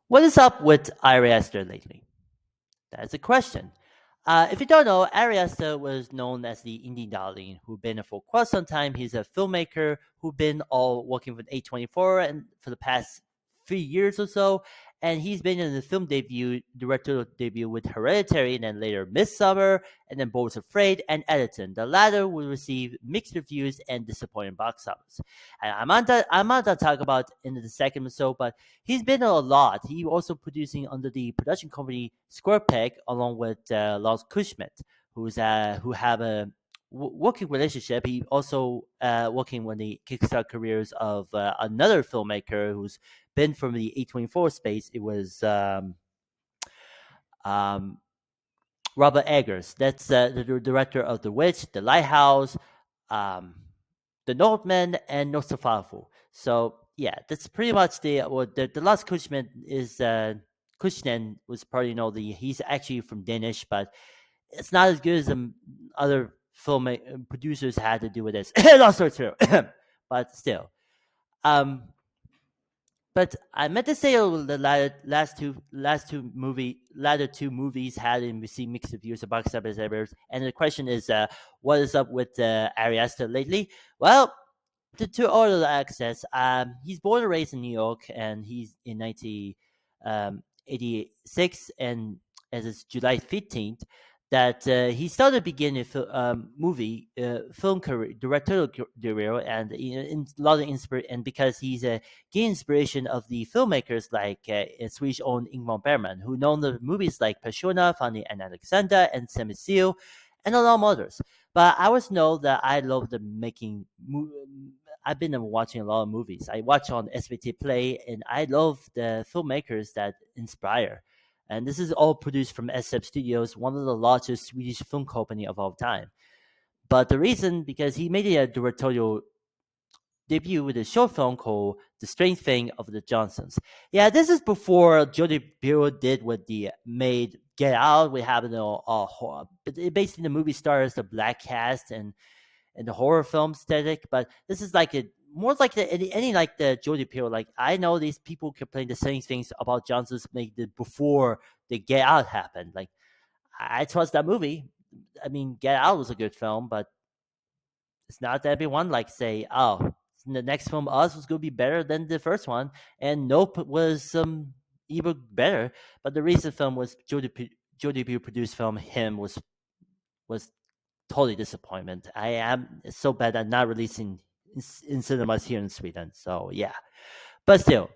What is up with Ari Aster lately? That's a question. If you don't know, Ari Aster was known as the indie darling who been for quite some time. He's a filmmaker who been all working with A24 and for the past 3 years or so. And he's been in the film debut, directorial debut with Hereditary, and then later Midsummer, and then Bold's Afraid and Edison. The latter will receive mixed reviews and disappointing box office. And I'm not to talk about in the second or so, but he's been in a lot. He also producing under the production company Square Peg, along with Lars Kushmet, who have a working relationship. He also working with the kickstart careers of another filmmaker who's been from the A24 space. It was um, Robert Eggers. That's the director of The Witch, The Lighthouse, um, The Northman, and Nosferatu. So yeah, that's pretty much the last Cushman is Kushnen was probably the he's actually from Danish, but it's not as good as the other film producers had to do with this. Also true, but still. Um, but I meant to say the latter two movies had and received mixed reviews of box office numbers. And the question is, what is up with Ari Aster lately? Well, to order the access, he's born and raised in New York, and he's in 1986, and as it's July 15th, that he started beginning movie film career, directorial career, and in a lot of inspiration, and because he's gained inspiration of the filmmakers like Swedish owned Ingmar Bergman, who known the movies like Persona, Fanny and Alexander, and Semi Seal, and a lot of others. But I always know that I love the making. I've been watching a lot of movies. I watch on SVT Play, and I love the filmmakers that inspire. And this is all produced from SF Studios, one of the largest Swedish film company of all time. But the reason, because he made a directorial debut with a short film called The Strange Thing of the Johnsons. Yeah, this is before Jody Bureau did what the made Get Out. We have but basically the movie stars the black cast and the horror film aesthetic. But this is like a more like any like the Jody Piero. Like I know these people complain the same things about Johnson's made the before the Get Out happened. Like I trust that movie. I mean, Get Out was a good film, but it's not that everyone like say, oh, the next film Us was going to be better than the first one, and Nope was even better. But the recent film was Jody Piero produced film Him was totally disappointment. I am so bad at not releasing in cinemas here in Sweden. So yeah, but still,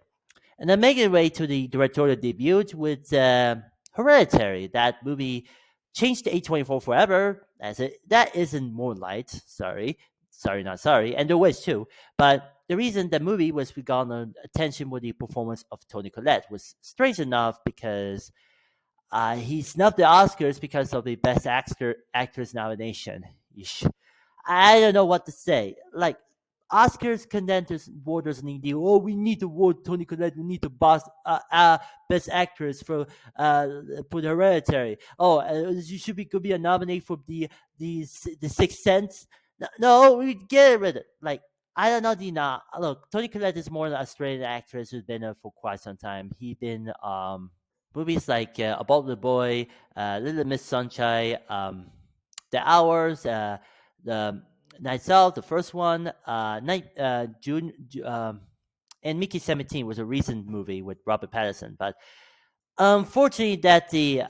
and then making its way to the directorial debut with Hereditary. That movie changed A24 forever. As it that isn't Moonlight. Sorry, not sorry, and The Witch too. But the reason the movie was begun attention with the performance of Tony Collette was strange enough because he snubbed the Oscars because of the Best Actress nomination. Yeesh. I don't know what to say. Like Oscars contenders voters need the we need to vote Tony Collette. We need to boss Best Actress for the Hereditary. Oh, you could be a nominee for the Sixth Sense. No, we get rid of it. Like I don't know look. Tony Collette is more an Australian actress who's been there for quite some time. He been movies like About the Boy, Little Miss Sunshine, The Hours, the Nights Out, the first one, and Mickey 17 was a recent movie with Robert Pattinson. But unfortunately, that the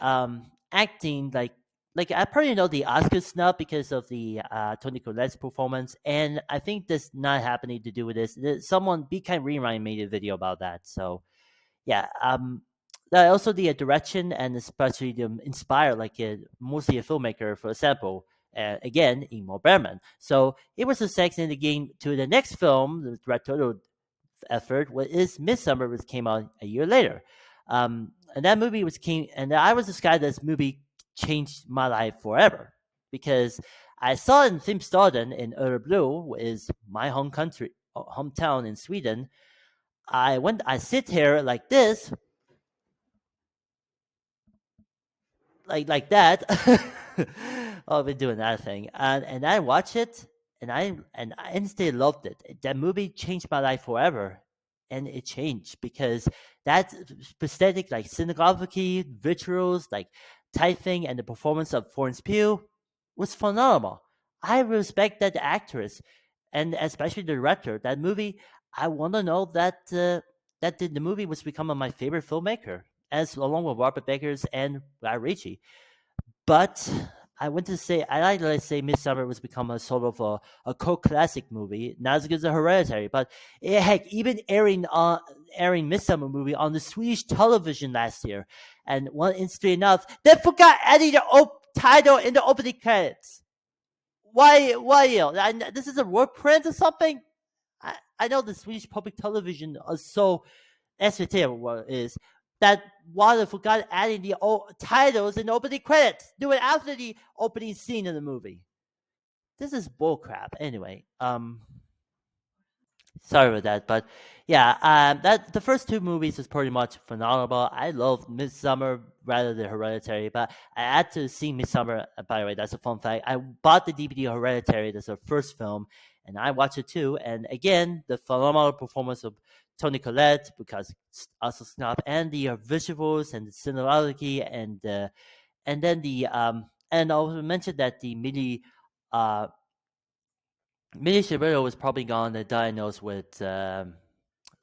acting like I probably know the Oscar snub because of the Tony Collette's performance, and I think this not happening to do with this. Someone Be Kind Rewind made a video about that, so yeah. Also the direction and especially the inspire like mostly a filmmaker, for example. Again, Ingmar Bergman. So it was a sex in the game to the next film, the directorial effort, what is Midsummer, which came out a year later. And that movie and I was this guy. This movie changed my life forever because I saw it in Filmstaden in Örebro, is my hometown in Sweden. I sit here like this, like that. Oh, I've been doing that thing, and I watch it, and I instantly loved it. That movie changed my life forever, and it changed because that prosthetic, like scenography, visuals, like typing, and the performance of Florence Pugh was phenomenal. I respect that actress, and especially the director. That movie, I want to know that the movie was becoming my favorite filmmaker, as along with Robert Eggers and Guy Ritchie. But I want to say I like to say Midsummer was become a sort of a cult classic movie, not as good as Hereditary, but heck, even airing Midsummer movie on the Swedish television last year, and one interesting enough, they forgot adding the title in the opening credits. Why? Why? This is a word print or something. I know the Swedish public television is so SVT what is that Water forgot adding the titles in the opening credits. Do it after the opening scene of the movie. This is bullcrap. Anyway, sorry about that, but yeah, that the first two movies is pretty much phenomenal. I love Midsummer rather than Hereditary, but I had to see Midsummer. By the way, that's a fun fact. I bought the DVD of Hereditary. That's the first film, and I watched it too. And again, the phenomenal performance of Tony Collette, because it's also snob, and the visuals and the cinematography, and then the and I also mentioned that the uh Mini Shibero was probably gone diagnosed with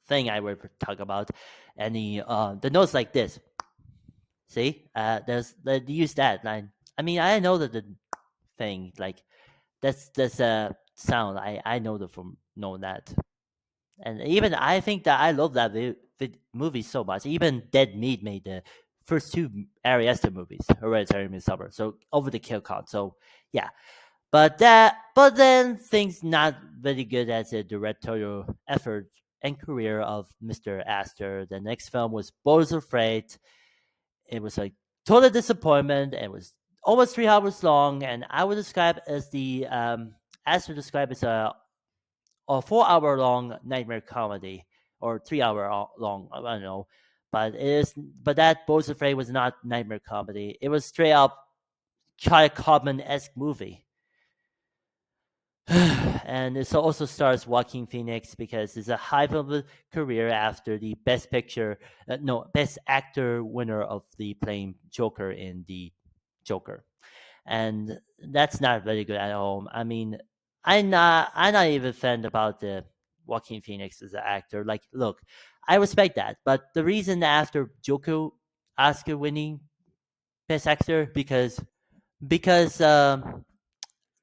thing I would talk about, and the notes like this. See, there's they use that line. I mean, I know that the thing like that's a sound. I know the from know that, and even I think that I love that movie so much. Even Dead Meat made the first two Ari Aster movies, Hereditary and Midsummer. So over the kill count. So yeah, but then things not very good as a directorial effort and career of Mr. Astor. The next film was Boys Afraid. It was a total disappointment. It was almost 3 hours long, and I would describe as the Astor described as a 4 hour long nightmare comedy or 3 hour long. I don't know, but it is. But that Boys Afraid was not nightmare comedy. It was straight up Charlie Kaufman esque movie. And it also stars Joaquin Phoenix because it's a high of a career after the Best Picture, no, Best Actor winner of the playing Joker in the Joker, and that's not very good at all. I mean, I'm not even a fan about the Joaquin Phoenix as an actor. Like, look, I respect that, but the reason after Joker Oscar winning Best Actor because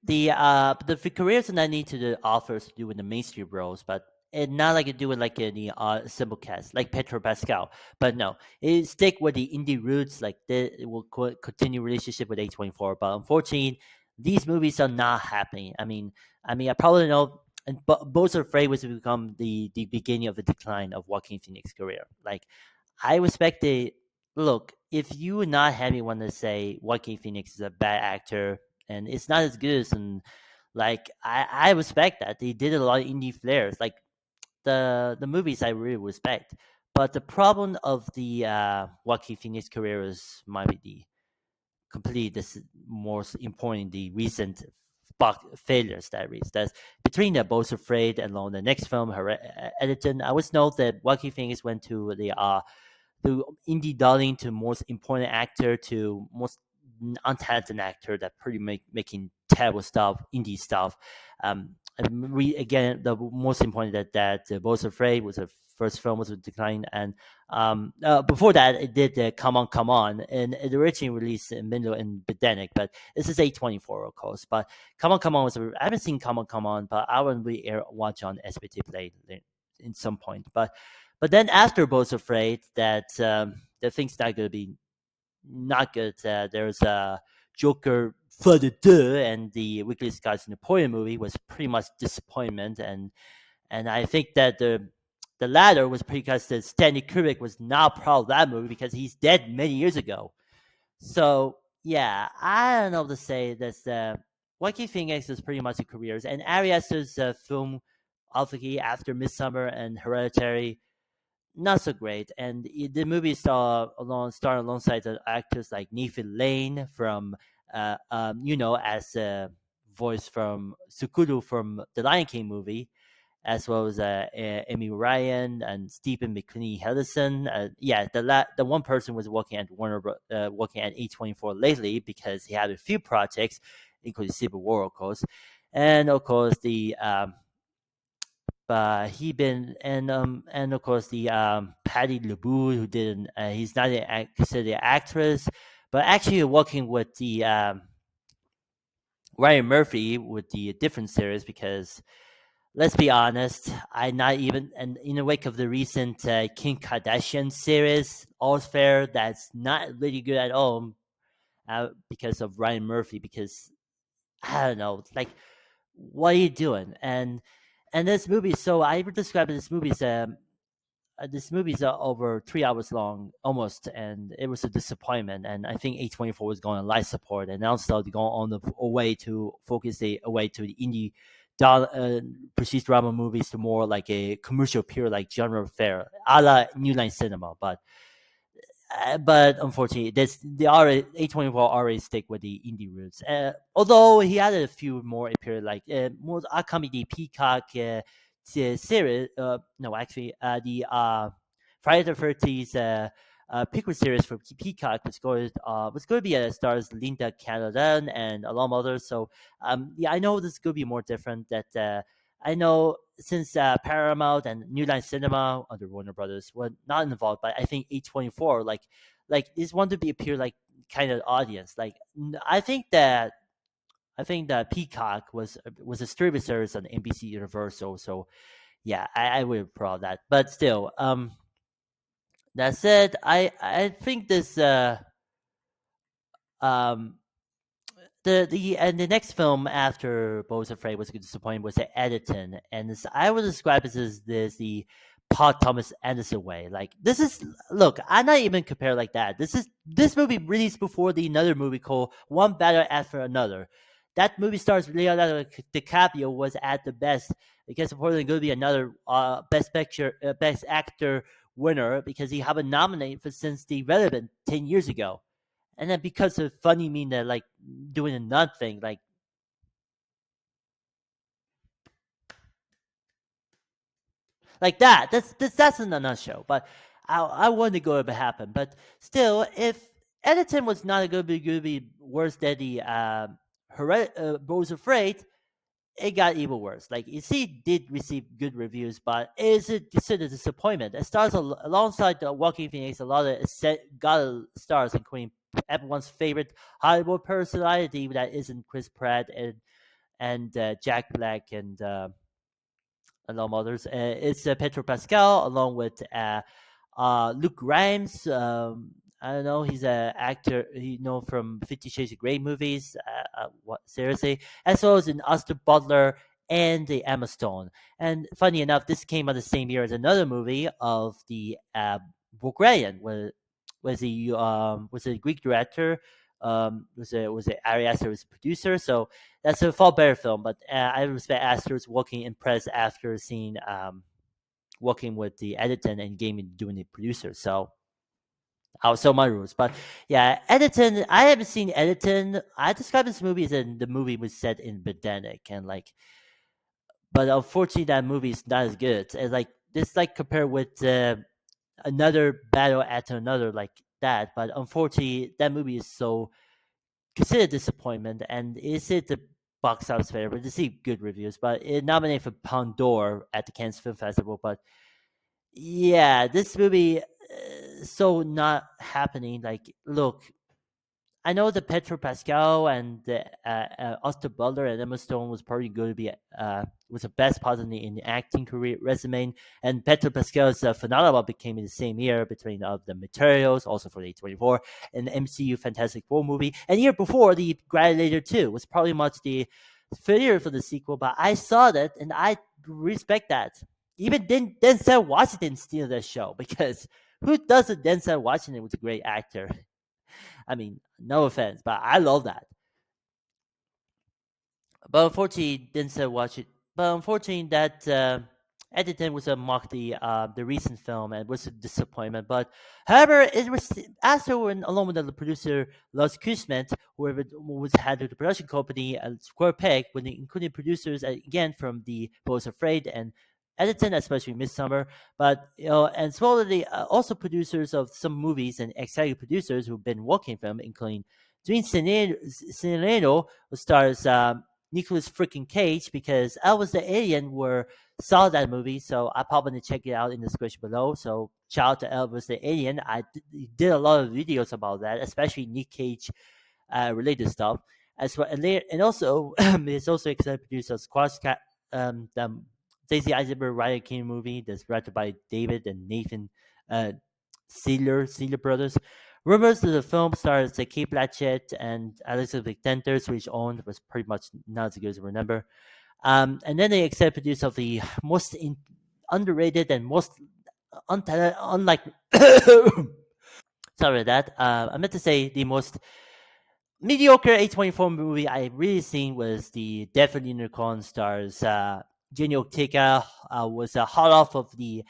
the careers that I need to the offers to do with the mainstream roles, but it not like it do it like in the simple cast like Petro Pascal. But no, it stick with the indie roots. Like it will continue relationship with A24. But unfortunately, these movies are not happening. I probably know. And both are afraid was to become the beginning of the decline of Joaquin Phoenix's career. Like I respect the look. If you are not having one to say Joaquin Phoenix is a bad actor and it's not as good as like I respect that they did a lot of indie flares like the movies I really respect. But the problem of the Joaquin Phoenix career is might be the complete this most important the recent failures that reads that's between the Both Afraid and on the next film her Editon. I always know that Joaquin Phoenix went to the indie darling to most important actor to most untalented actor that pretty making terrible stuff, indie stuff. And again, the most important that Both Afraid was the first film was a decline, and before that it did Come On Come On, and it originally released in middle and pandemic, but this is A24 of course. But Come On Come On was I haven't seen Come On Come On, but I will really watch on SBT Play in some point. But then after Both Afraid, that the thing's not going to be not good. There's a Joker for the deux, and the Weekly Scott's Napoleon movie was pretty much disappointment, and I think that the latter was because that Stanley Kubrick was not proud of that movie because he's dead many years ago. So yeah, I don't know what to say. That's Joaquin Phoenix is pretty much a careers, and Ari Aster's film, obviously after Midsummer and Hereditary, not so great. And the movie star alongside the actors like Nathan Lane from as a voice from Sukuru from the Lion King movie, as well as Amy Ryan and Stephen McQueen Hellison. Yeah, the one person was working at working at A24 lately because he had a few projects, including Civil War, of course, and of course the he been and of course the Patty LeBoux, who did he's not considered an actress, but actually working with the Ryan Murphy with the different series because let's be honest, I not even and in the wake of the recent Kim Kardashian series, All's Fair, that's not really good at all because of Ryan Murphy. Because I don't know, like, what are you doing? And this movie, so I would describe this movie's over 3 hours long almost, and it was a disappointment. And I think A24 was going on life support, and also they going on the away to focus the away to the indie prestige drama movies to more like a commercial pure like genre fare a la New Line Cinema. But unfortunately, this the already A24 already stick with the indie roots. Although he had a few more appear like more upcoming the Peacock series. No, actually, the Friday the 13th Peacock series for Peacock was going to be stars Linda Canada and a lot of others. So yeah, I know this is going to be more different. That I know since Paramount and New Line Cinema under Warner Brothers were not involved, but I think A24 like this want to be appear like kind of audience. Like I think that Peacock was a streaming service on NBC Universal. So yeah, I would proud of that. But still, that said, I think this um the next film after Bo's Afraid was a good disappointment was the Editon, and this I would describe it as this the Paul Thomas Anderson way. Like this is look, I'm not even compare like that. This movie released before the another movie called One Battle After Another. That movie stars Leonardo DiCaprio was at the best because supposedly going to be another best actor winner because he have been nominated for since the relevant 10 years ago. And then because of funny mean that like doing a nut thing like that that's in a nutshell. But I want to go to happen. But still, if Editon was not going to be worse than the Rose Afraid, it got even worse. Like you see, it did receive good reviews, but is it considered a disappointment? It stars alongside the Walking Phoenix, a lot of got stars, including everyone's favorite Hollywood personality that isn't Chris Pratt and Jack Black and all others. It's Pedro Pascal along with Luke Grimes. I don't know. He's an actor, you know, from 50 Shades of Grey movies. What seriously? As well as in Austin Butler and the Emma Stone. And funny enough, this came out the same year as another movie of the Bulgarian, was a Greek director. Was a Ari Aster was a producer. So that's a far better film. But I respect Aster's working impressed after seeing working with the Editon and gaming doing the producer. So I'll sell my rules. But yeah, Editon, I haven't seen Editon. I describe this movie as the movie was set in Bedenic and like, but unfortunately that movie is not as good. It's like this, like compared with another battle after another like that. But unfortunately, that movie is so considered disappointment, and is it the box office favorite? But received good reviews, but it nominated for Palme d'Or at the Cannes Film Festival. But yeah, this movie so not happening. Like, look, I know the Petro Pascal and the Austin Butler and Emma Stone was probably going to be was the best possibly in the acting career resume, and Petro Pascal's phenomenal became in the same year between the materials, also for the A24 and the MCU Fantastic Four movie, and year before the Gladiator 2 was probably much the failure for the sequel. But I saw that and I respect that. Even Denzel Washington steal that show because who doesn't Denzel Washington was a great actor. I mean, no offense, but I love that. But unfortunately, didn't watch it. But unfortunately, that Editon was a mock the recent film and was a disappointment. But however, it was after when along with the producer Lars Kusment, who was head of the production company Square Peg, when they included producers again from the Bo's Afraid and Edison, especially Midsummer, but and supposedly also producers of some movies and executive producers who've been working for him, including Dwayne Cinero, who stars Nicholas freaking Cage, because Elvis the Alien were saw that movie, so I probably going to check it out in the description below. So shout out to Elvis the Alien. Did a lot of videos about that, especially Nick Cage related stuff as well. And also it's also executive producer of Squash Cat, the Stacey Eisenberg Ryan King movie that's directed by David and Nathan uh, Sealer brothers. Rumors that the film stars Kate Blanchett and Elizabeth Denters, which owned was pretty much not as good as I remember. And then they executive produce of the underrated and most unlike sorry that I meant to say the most mediocre A24 movie I really seen was the Death of the Unicorn stars Jenny Ortega, was hot off of the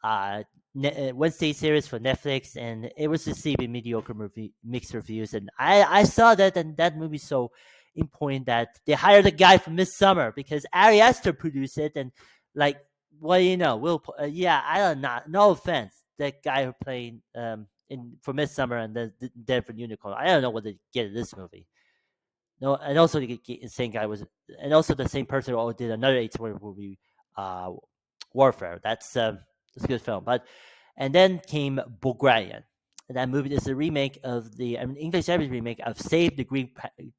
uh, Wednesday series for Netflix, and it was receiving mediocre movie mixed reviews. And I saw that, and that movie so important that they hired a guy from Midsummer because Ari Aster produced it, and like, what do you know? Yeah, I don't know. No offense, that guy who played in for Midsummer and the Dead for Unicorn. I don't know what they get in this movie. No, and also the same guy was, and also the same person who did another 8 movie, uh, Warfare. That's a good film. But and then came Bulgarian. And that movie is a remake of the English Japanese remake of Save the Green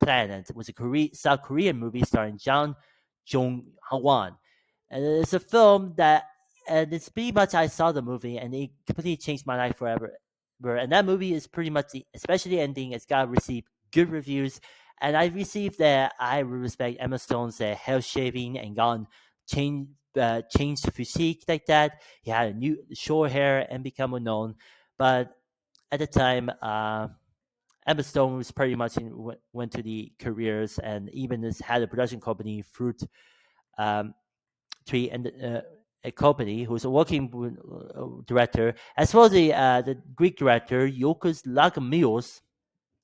Planet. It was a South Korean movie starring Jang Jong Hwan, and it's a film that, and it's pretty much, I saw the movie and it completely changed my life forever. And that movie is pretty much especially the ending. It's got received good reviews, and I received that I respect Emma Stone's hair shaving and gone changed physique like that. He had a new short hair and become unknown, but at the time, Emma Stone was pretty much went to the careers and even had a production company, Fruit um, Tree, and a company who's a working director, as well as the Greek director Yokos Lagamios.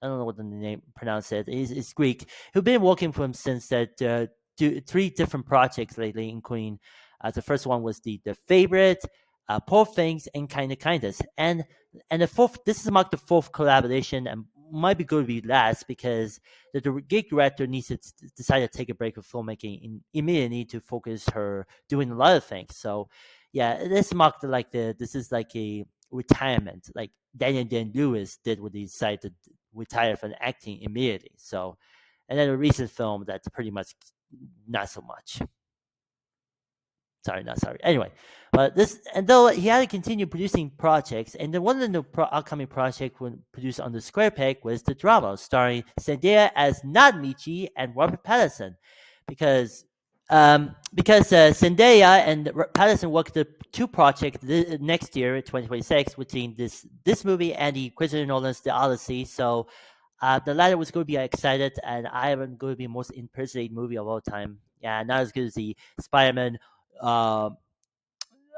I don't know what the name pronounce it. It's Greek. Who've been working for him since that three different projects lately, including the first one was the favorite, Poor Things, and Kind of Kindness, and the fourth. This is marked the fourth collaboration, and might be going to be last because the Greek director needs to decide to take a break from filmmaking immediately to focus her doing a lot of things. So, yeah, this marked like this is like a retirement, like Daniel Day Lewis did when he decided to retire from acting immediately. So, and then a recent film that's pretty much not so much. Sorry, not sorry. Anyway, but this, and though he had to continue producing projects, and then one of the upcoming projects when produced on the Square Peg was the drama starring Zendaya as not Michi and Robert Pattinson, because Zendaya and Pattinson worked the two projects next year, 2026, between this movie and the Christopher Nolan's The Odyssey. So the latter was going to be excited, and I am going to be most impersonated movie of all time. Yeah, not as good as the Spider-Man. Uh,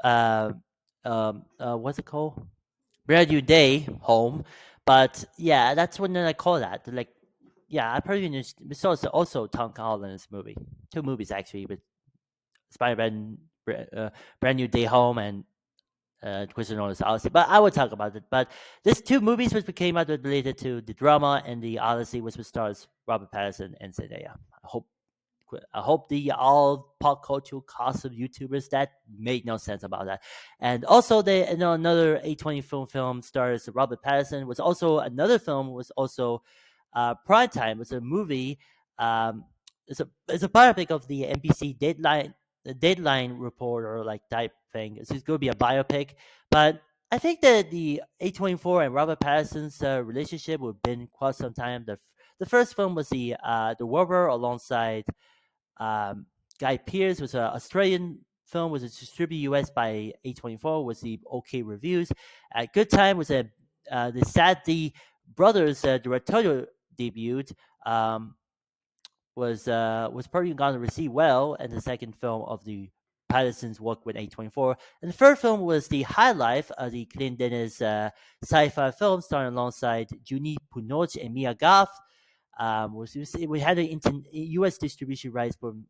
uh, what's it called? Brand New Day Home, but yeah, that's what I call that. Like, yeah, I probably it's also Tom Holland's movie. Two movies actually, with Spider-Man, Brand New Day Home, and Christopher Nolan's Odyssey. But I will talk about it. But these two movies which became out related to the drama and the Odyssey, which stars Robert Pattinson and Zendaya. I hope the all pop culture costume YouTubers that made no sense about that. And also, another A20 film stars Robert Pattinson. Was also another film was also Prime Time. It's a movie. Um, it's a biopic of the NBC Deadline, the Deadline reporter like type thing. It's going to be a biopic, but I think that the A24 and Robert Pattinson's relationship would have been quite some time. The first film was the Warrior alongside um, Guy Pearce, was an Australian film, was distributed US by A24, was the okay reviews. Good Time was the Sadly Brothers directorial debut. Um, was probably going to receive well, and the second film of the Patterson's work with A24. And the third film was The High Life, the Clint Dennis sci-fi film starring alongside Juni Punoch and Mia Goth. We had the U.S. distribution rights from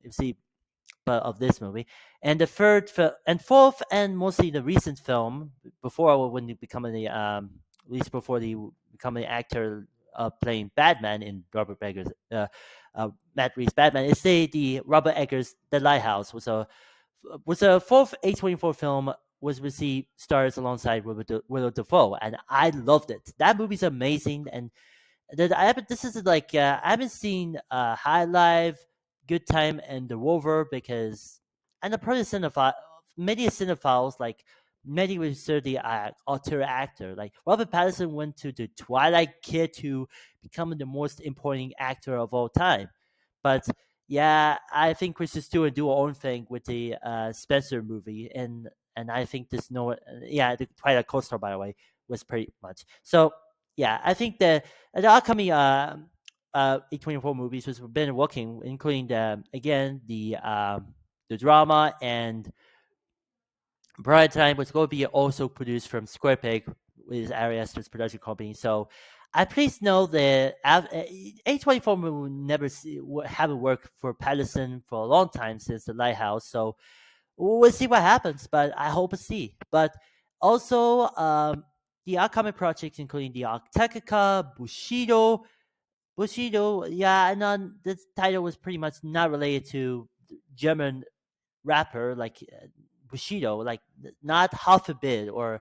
but of this movie. And the and fourth, and mostly the recent film before when he become at least before the becoming an actor playing Batman in Robert Eggers, Matt Reeves Batman. Is the Robert Eggers The Lighthouse was a fourth A24 film, was received stars alongside Willem Dafoe, and I loved it. That movie's amazing, and this is like I haven't seen High Life, Good Time, and The Rover because and the probably cinephile, many cinephiles like many would consider the auteur actor. Like Robert Pattinson went to the Twilight Kid to become the most important actor of all time, but yeah, I think Kristen Stewart do her own thing with the Spencer movie, and I think there's no yeah the Twilight co-star by the way was pretty much so yeah I think the upcoming A24 movies was been working, including the drama and Bright Time was going to be also produced from Square Peg with Ari Aster's production company. So I please know that A24 will never haven't worked for Patterson for a long time since The Lighthouse. So we'll see what happens, but I hope to see. But also, the upcoming projects including the Arctica, Bushido, yeah, and this title was pretty much not related to German rapper like Bushido, like not half a bit or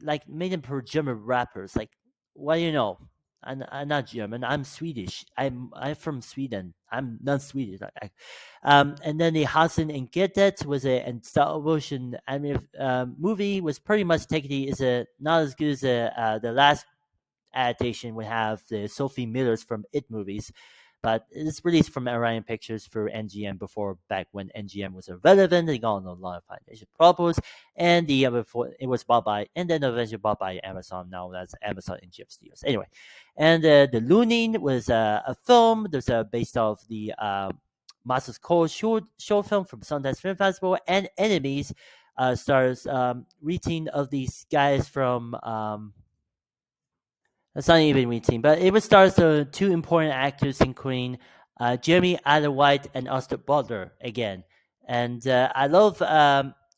like made them for German rappers. Like, what do you know? I'm not German. I'm Swedish. I'm from Sweden. I'm not Swedish. And then the Hasan and Getet was a and stop motion movie was pretty much technically is a not as good as the last adaptation we have the Sophie Millers from It movies, but it's released from Orion Pictures for NGM before back when NGM was irrelevant. They got on a lot of financial problems, and the other before it was bought by and then eventually bought by Amazon. Now that's Amazon NGM Studios. Anyway, and the Looning was a film. There's based off the Masters Cole short film from Sundance Film Festival, and Enemies stars reading of these guys from. That's not even routine, but it was stars two important actors, including Jeremy Allen White and Austin Butler again. And I love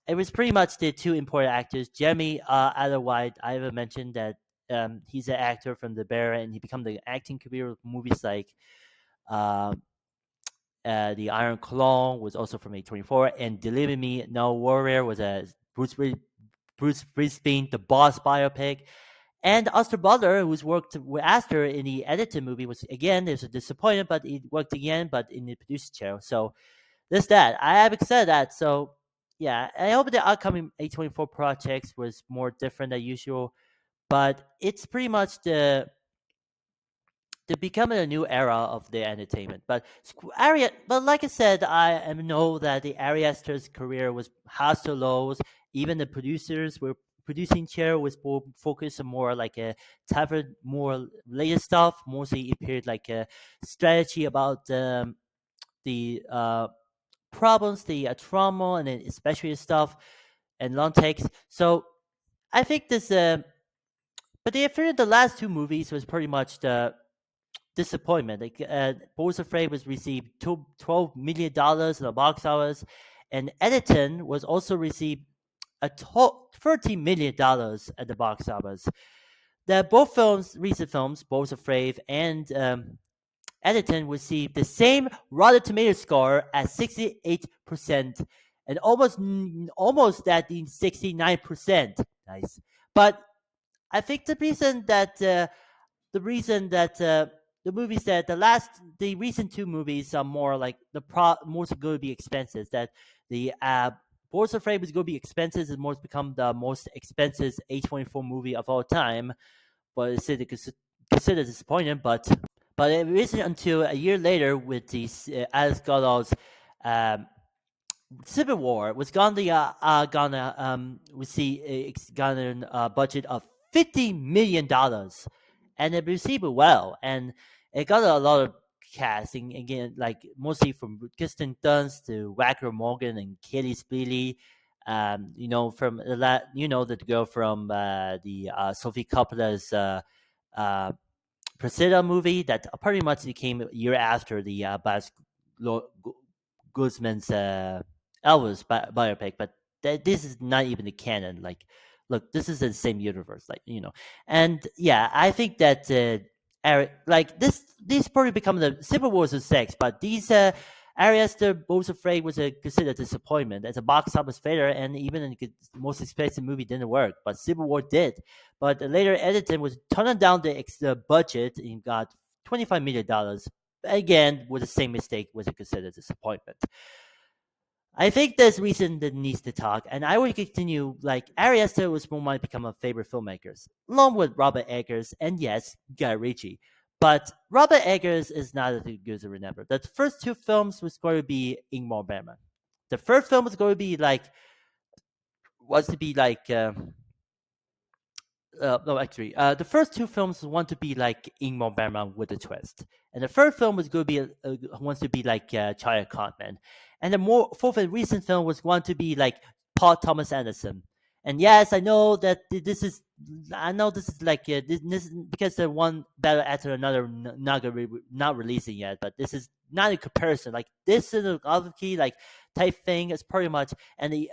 it was pretty much the two important actors. Jeremy Allen White, I ever mentioned that he's an actor from The Bear, and he become the acting career with movies like uh, The Iron Claw was also from A24, and Deliver Me No Warrior was a Bruce Springsteen, the Boss biopic. And Oscar Butler, who's worked with Astor in the edited movie, was again there's a disappointment, but it worked again, but in the producer chair. So there's that. I have accepted that. So yeah, I hope the upcoming A24 projects was more different than usual, but it's pretty much the becoming a new era of the entertainment. But but like I said, I know that the Ari Aster's career was highs to lows. Even the producers were producing chair was more focused on more like a type of more latest stuff. Mostly it appeared like a strategy about the problems, the trauma, and then especially stuff and long takes. So I think this. But the last two movies was pretty much the disappointment. Like Boys Afraid was received $12 million in the box office, and Editon was also received $13 million at the box office. That both films, recent films, Boys Afraid and Editon, received the same Rotten Tomato score at 68%, and almost at the 69%. Nice, but I think the reason that the movies that the recent two movies are more like most going to be expenses that the Boards of Afraid was going to be expenses and most become the most expensive A24 movie of all time, but it's considered disappointing. But it isn't until a year later with the Alex Garland's um, Civil War was gonna we see it's got a budget of $50 million, and it received it well, and it got a lot of casting again, like mostly from Kirsten Dunst to Wacker Morgan and Kelly Spiley. From the girl from the Sophie Coppola's uh, Priscilla movie that pretty much came a year after the Guzman's Elvis biopic, but this is not even the canon. Like, look, this is the same universe, like and yeah, I think that like this probably become the Civil Wars of sex, but these Ari Aster Both Afraid was a considered disappointment as a box office failure, and even in the most expensive movie didn't work. But Civil War did. But later, Edison was turning down the extra budget and got $25 million. Again, with the same mistake, was a considered disappointment. I think there's reason that needs to talk, and I will continue. Like Ari Aster was one of my become my favorite filmmakers, along with Robert Eggers and yes, Guy Ritchie. But Robert Eggers is not as good as I remember. The first two films was going to be Ingmar Bergman. The first film was going to be like was to be like no, actually, the first two films want to be like Ingmar Bergman with a twist, and the third film was going to be wants to be like Charlie Kaufman, and the more fourth and recent film was want to be like Paul Thomas Anderson. And yes, I know that I know this is like this is because the one better after another not releasing yet, but this is not a comparison. Like this is a key like type thing is pretty much and the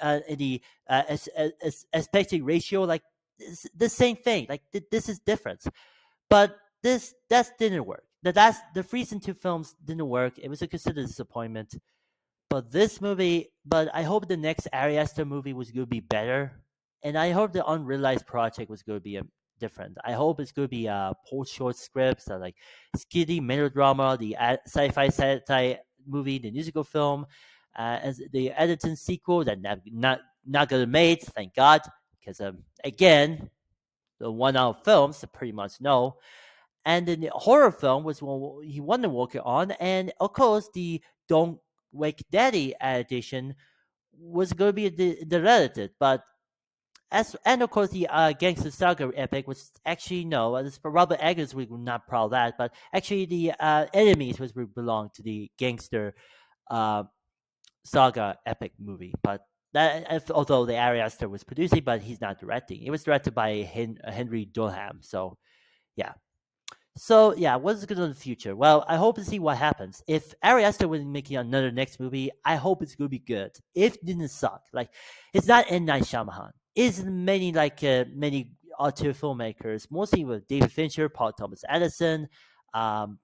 aspect ratio like the same thing. Like this is different, but this that didn't work. The recent two films didn't work. It was a considered disappointment. But this movie, but I hope the next Ari Aster movie was going to be better, and I hope the Unrealized Project was going to be different. I hope it's going to be post short scripts, like skitty melodrama, the sci-fi satire movie, the musical film, as the Edison sequel that not gonna made. Thank God, because again, the one out films pretty much no. And then the horror film was what he wanted to work on, and of course the Don't Wake Daddy adaptation was going to be the relative, but as and of course the Gangster Saga epic was actually no, this Robert Eggers we were not proud of that, but actually the enemies was belong to the Gangster uh, Saga epic movie, but. That, although the Ari Aster was producing, but he's not directing. It was directed by Henry Durham. So, yeah. So yeah, what's good in the future? Well, I hope to see what happens. If Ari Aster was making another next movie, I hope it's gonna be good. If it didn't suck, like it's not M Night Shyamalan. It's many like many auteur filmmakers, mostly with David Fincher, Paul Thomas Anderson, um,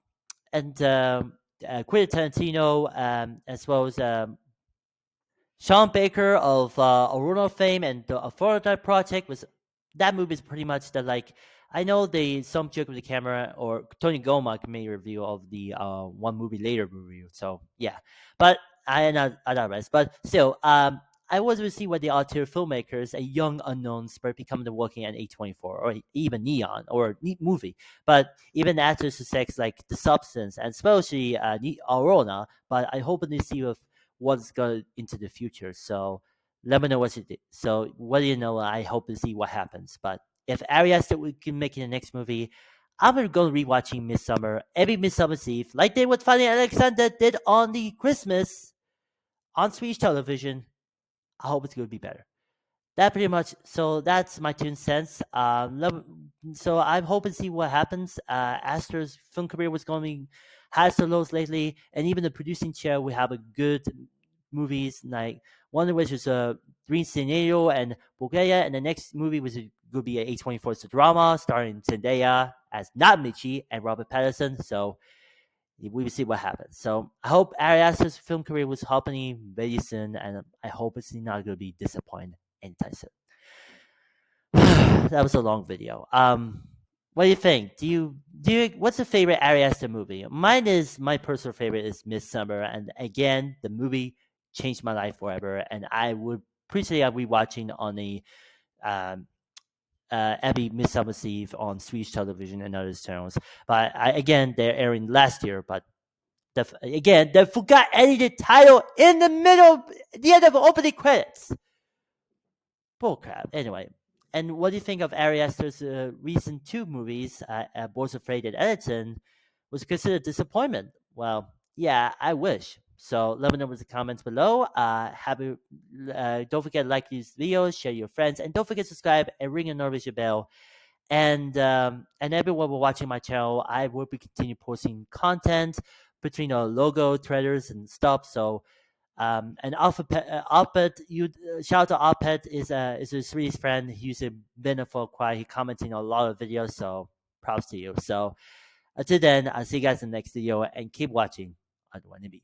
and Quentin Tarantino, as well as Sean Baker of Aurora fame and the Florida Project was that movie is pretty much the like I know they some joke with the camera or Tony Goma made a review of the one movie later review. So yeah, but I not rest. But still, I was to see what the auteur filmmakers, a young unknowns, but become the working at A24 or even Neon or Neat Movie. But even after success like The Substance and especially Aurora, but I hope to see if what's going into the future. So let me know what you did. So what do you know? I hope to see what happens. But if Ari Aster we can make it the next movie, I'm gonna go rewatching Midsummer every Midsummer's Eve, like they what Fanny Alexander did on the Christmas on Swedish television. I hope it's gonna be better. That pretty much. So that's my 2 cents. So I'm hoping to see what happens. Astor's film career was going has the lows lately, and even the producing chair we have a good movies like one of which is a Green Scenario and Bulgaria, and the next movie was going to be a A24 drama starring Zendaya as not Michi and Robert Pattinson. So we will see what happens. So I hope Ari Aster's film career was happening very soon, and I hope it's not going to be disappointed anytime soon. That was a long video. What do you think? Do you what's your favorite Ari Aster movie? Mine is my personal favorite is Midsummer, and again, the movie changed my life forever, and I would appreciate rewatching on a um, every Midsummer's Eve on Swedish television and other channels. But again, they're airing last year, but again, they forgot editing the title in the middle, the end of the opening credits. Bullcrap. Anyway, and what do you think of Ari Aster's recent two movies, Boys Afraid and Edison, was considered disappointment? Well, yeah, I wish. So let me know in the comments below. Don't forget to like these videos, share your friends, and don't forget to subscribe and ring the notification bell. And everyone will watching my channel, I will be continue posting content between our logo, trailers, and stuff. So And Alpet, you shout out to Alpet is a Swedish friend. He's been a for quite. He commenting on a lot of videos, so props to you. So until then, I'll see you guys in the next video and keep watching on 1B.